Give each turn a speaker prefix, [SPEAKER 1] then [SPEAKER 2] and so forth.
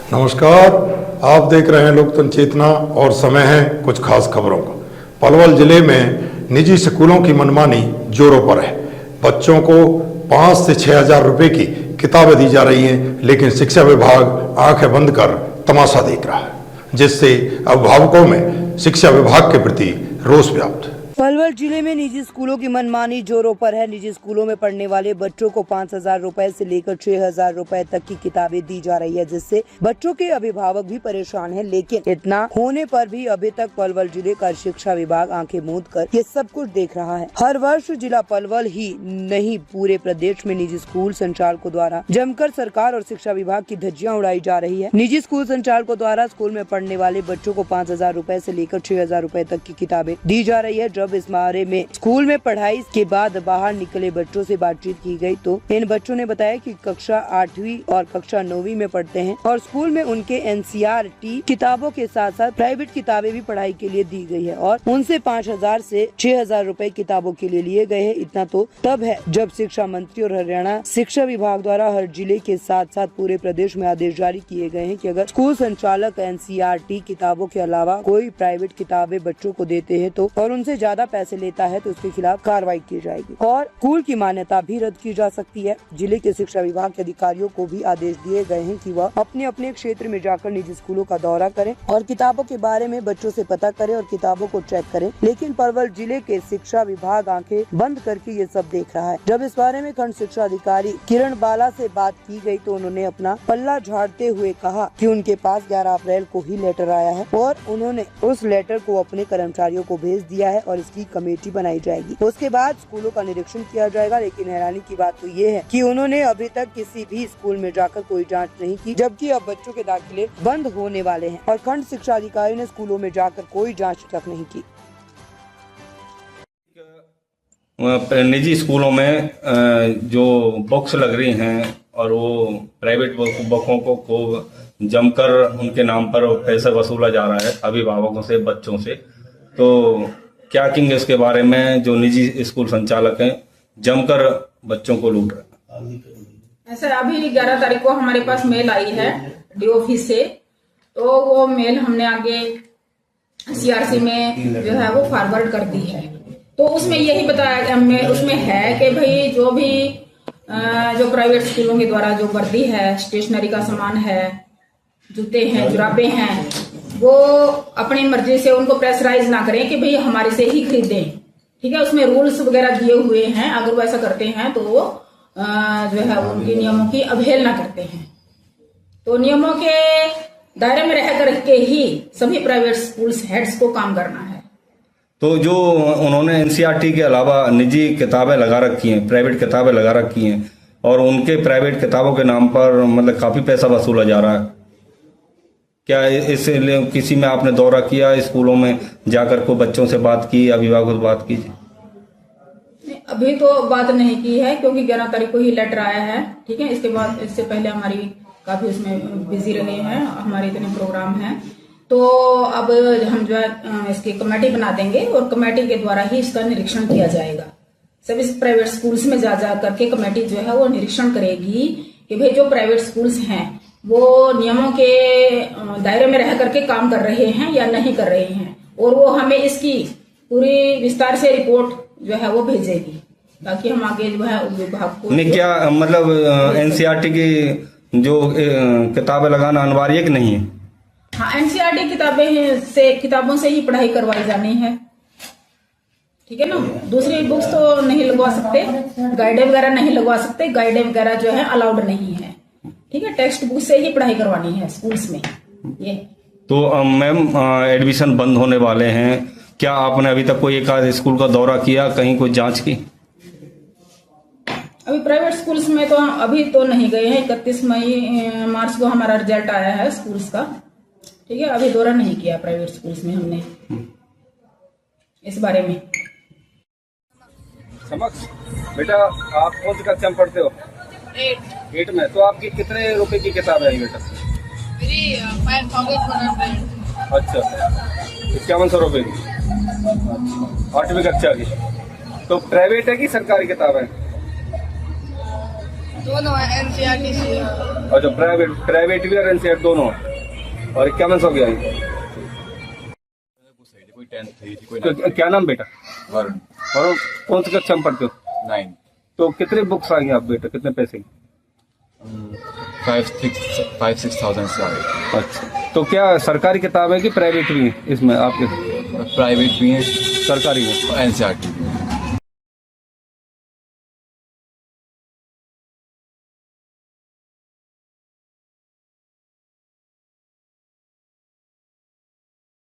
[SPEAKER 1] नमस्कार, आप देख रहे हैं लोकतंत्र चेतना और समय है कुछ खास खबरों का। पलवल जिले में निजी स्कूलों की मनमानी जोरों पर है। बच्चों को 5 से 6 हजार रुपए की किताबें दी जा रही हैं, लेकिन शिक्षा विभाग आंखें बंद कर तमाशा देख रहा है, जिससे अभिभावकों में शिक्षा विभाग के प्रति रोष व्याप्त है।
[SPEAKER 2] पलवल जिले में निजी स्कूलों की मनमानी जोरों पर है। निजी स्कूलों में पढ़ने वाले बच्चों को 5,000 रुपए से लेकर 6,000 रुपए तक की किताबें दी जा रही है, जिससे बच्चों के अभिभावक भी परेशान हैं। लेकिन इतना होने पर भी अभी तक पलवल जिले का शिक्षा विभाग आंखें मूंद कर ये सब कुछ देख रहा है। हर वर्ष जिला पलवल ही नहीं पूरे प्रदेश में निजी स्कूल संचालकों द्वारा जमकर सरकार और शिक्षा विभाग की धज्जियां उड़ाई जा रही है। निजी स्कूल संचालकों द्वारा स्कूल में पढ़ने वाले बच्चों को 5,000 रुपए से लेकर 6,000 रुपए तक की किताबें दी जा रही है। जब इस बारे में स्कूल में पढ़ाई के बाद बाहर निकले बच्चों से बातचीत की गई तो इन बच्चों ने बताया कि कक्षा 8वीं और कक्षा 9वीं में पढ़ते हैं और स्कूल में उनके NCERT किताबों के साथ साथ प्राइवेट किताबें भी पढ़ाई के लिए दी गई है और उनसे 5,000 से 6,000 रुपए किताबों के लिए लिए गए हैं। इतना तो तब है जब शिक्षा मंत्री और हरियाणा शिक्षा विभाग द्वारा हर जिले के साथ साथ पूरे प्रदेश में आदेश जारी किए गए हैं कि अगर स्कूल संचालक NCERT किताबों के अलावा कोई प्राइवेट किताबें बच्चों को देते हैं तो और उनसे ज्यादा पैसे लेता है तो उसके खिलाफ कार्रवाई की जाएगी और स्कूल की मान्यता भी रद्द की जा सकती है। जिले के शिक्षा विभाग के अधिकारियों को भी आदेश दिए गए हैं कि वह अपने अपने क्षेत्र में जाकर निजी स्कूलों का दौरा करें और किताबों के बारे में बच्चों से पता करें और किताबों को चेक करें। लेकिन पलवल जिले के शिक्षा विभाग आंखें बंद करके ये सब देख रहा है। जब इस बारे में खंड शिक्षा अधिकारी किरण बाला से बात की गई तो उन्होंने अपना पल्ला झाड़ते हुए कहा कि उनके पास 11 अप्रैल को ही लेटर आया है और उन्होंने उस लेटर को अपने कर्मचारियों को भेज दिया है और इसकी कमेटी बनाई जाएगी। उसके बाद स्कूलों का निरीक्षण किया जाएगा। लेकिन हैरानी की बात तो ये है कि उन्होंने अभी तक किसी भी स्कूल में जाकर कोई जांच नहीं की, जबकि अब बच्चों के दाखिले बंद होने वाले हैं और खंड शिक्षा अधिकारी ने स्कूलों में जाकर कोई जांच तक नहीं की।
[SPEAKER 3] निजी स्कूलों में जो बुक्स लग रही हैं और वो प्राइवेट बुकों को जमकर उनके नाम पर पैसा वसूला जा रहा है अभिभावकों से, बच्चों से, तो क्या कहेंगे इसके बारे में? जो निजी स्कूल संचालक हैं जमकर बच्चों को लूट रहे हैं।
[SPEAKER 4] सर, अभी 11 तारीख को हमारे पास मेल आई है DO ऑफिस से, तो वो मेल हमने आगे CRC में जो है वो फॉरवर्ड कर दी है। तो उसमें यही बताया गया हमें, उसमें है कि भाई जो भी जो प्राइवेट स्कूलों के द्वारा जो वर्दी है, स्टेशनरी का सामान है, जूते हैं, जुराबे हैं, वो अपनी मर्जी से उनको प्रेशराइज ना करें कि भाई हमारे से ही खरीदें। ठीक है, उसमें रूल्स वगैरह दिए हुए हैं। अगर वो ऐसा करते हैं तो वो जो है उनके नियमों की अवहेलना करते हैं। तो नियमों के दायरे में रह करके ही सभी प्राइवेट स्कूल्स हेड्स को काम करना है।
[SPEAKER 3] तो जो उन्होंने NCERT के अलावा निजी किताबें लगा रखी हैं, प्राइवेट किताबें लगा रखी हैं और उनके प्राइवेट किताबों के नाम पर मतलब काफी पैसा वसूला जा रहा है, क्या इसलिए किसी में आपने दौरा किया, स्कूलों में जाकर को बच्चों से बात की, अभिभावकों से बात की?
[SPEAKER 4] अभी तो बात नहीं की है क्योंकि 11 तारीख को ही लेटर आया है। ठीक है, इसके बाद इससे पहले हमारी काफी उसमें बिजी रहे हैं, हमारे इतने प्रोग्राम हैं। तो अब हम जो है इसकी कमेटी बना देंगे और कमेटी के द्वारा ही इसका निरीक्षण किया जाएगा। सभी प्राइवेट स्कूल्स में जा करके कमेटी जो है वो निरीक्षण करेगी कि भाई जो प्राइवेट स्कूल्स हैं वो नियमों के दायरे में रह करके काम कर रहे हैं या नहीं कर रहे हैं, और वो हमें इसकी पूरी विस्तार से रिपोर्ट जो है वो भेजेगी ताकि हम आगे जो है विभाग को
[SPEAKER 3] नहीं, क्या मतलब NCERT की जो किताबें लगाना अनिवार्य कि नहीं है?
[SPEAKER 4] हाँ, NCERT किताबों से ही पढ़ाई करवाई जानी है। ठीक है ना, दूसरी बुक्स तो नहीं लगवा सकते, गाइडें वगैरह नहीं लगवा सकते, गाइडें वगैरह जो है अलाउड नहीं है। ठीक है, टेक्स्ट बुक से ही पढ़ाई करवानी है स्कूल्स में ये।
[SPEAKER 3] तो मैम एडमिशन बंद होने वाले हैं, क्या आपने अभी तक कोई एक आध स्कूल का दौरा किया, कहीं कोई जांच की?
[SPEAKER 4] अभी प्राइवेट स्कूल्स में तो अभी तो नहीं गए हैं। 31 मार्च को हमारा रिजल्ट आया है स्कूल्स का। ठीक है, अभी दौरा नहीं किया प्राइवेट स्कूल्स में हमने इस बारे में।
[SPEAKER 5] समक्ष बेटा, आप कौन सी कक्षा में पढ़ते हो? 8 में। तो आपकी कितने रुपए की किताब है बेटा?
[SPEAKER 6] मेरी 5,400।
[SPEAKER 5] अच्छा, 5100 रुपए की। 8वीं कक्षा की। तो प्राइवेट है कि सरकारी किताब है?
[SPEAKER 6] दोनों है, NCERT से।
[SPEAKER 5] अच्छा, प्राइवेट भी और एनसीईआरटी दोनों। और क्या मंस हो गया ये?
[SPEAKER 7] कोई 10th थी कोई
[SPEAKER 5] क्या नाम बेटा?
[SPEAKER 7] वरुण
[SPEAKER 5] और कौन सी कक्षा में पढ़ते हो?
[SPEAKER 7] 9
[SPEAKER 5] तो कितने बुक्स आई आप बेटा, कितने पैसे की?
[SPEAKER 7] 5-6,000 से आए।
[SPEAKER 5] अच्छा, तो क्या सरकारी किताब है कि प्राइवेट भी है इसमें आपके?
[SPEAKER 7] प्राइवेट भी हैं
[SPEAKER 5] सरकारी है।
[SPEAKER 7] और NCERT भी।